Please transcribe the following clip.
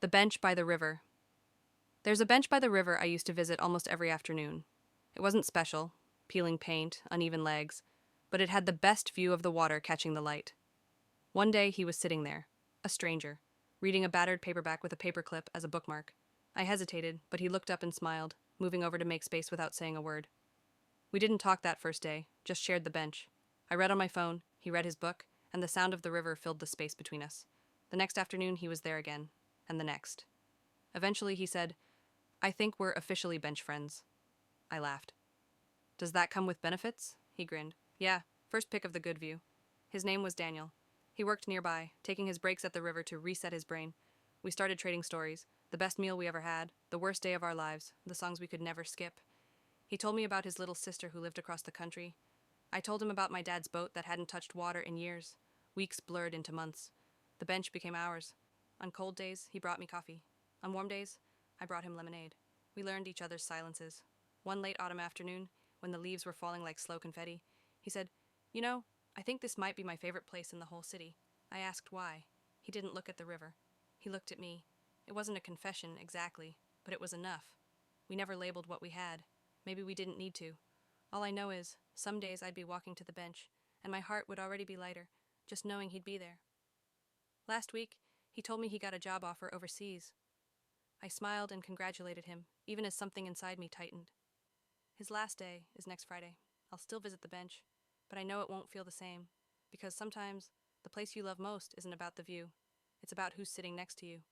The bench by the river. There's a bench by the river I used to visit almost every afternoon. It wasn't special, peeling paint, uneven legs, but it had the best view of the water catching the light. One day he was sitting there, a stranger, reading a battered paperback with a paperclip as a bookmark. I hesitated, but he looked up and smiled, moving over to make space without saying a word. We didn't talk that first day, just shared the bench. I read on my phone, he read his book, and the sound of the river filled the space between us. The next afternoon he was there again, and the next. Eventually he said, "I think we're officially bench friends." I laughed. "Does that come with benefits?" He grinned. "Yeah, first pick of the good view." His name was Daniel. He worked nearby, taking his breaks at the river to reset his brain. We started trading stories, the best meal we ever had, the worst day of our lives, the songs we could never skip. He told me about his little sister who lived across the country. I told him about my dad's boat that hadn't touched water in years. Weeks blurred into months. The bench became ours. On cold days, he brought me coffee. On warm days, I brought him lemonade. We learned each other's silences. One late autumn afternoon, when the leaves were falling like slow confetti, he said, "You know, I think this might be my favorite place in the whole city." I asked why. He didn't look at the river. He looked at me. It wasn't a confession, exactly, but it was enough. We never labeled what we had. Maybe we didn't need to. All I know is, some days I'd be walking to the bench, and my heart would already be lighter, just knowing he'd be there. Last week, he told me he got a job offer overseas. I smiled and congratulated him, even as something inside me tightened. His last day is next Friday. I'll still visit the bench, but I know it won't feel the same, because sometimes the place you love most isn't about the view. It's about who's sitting next to you.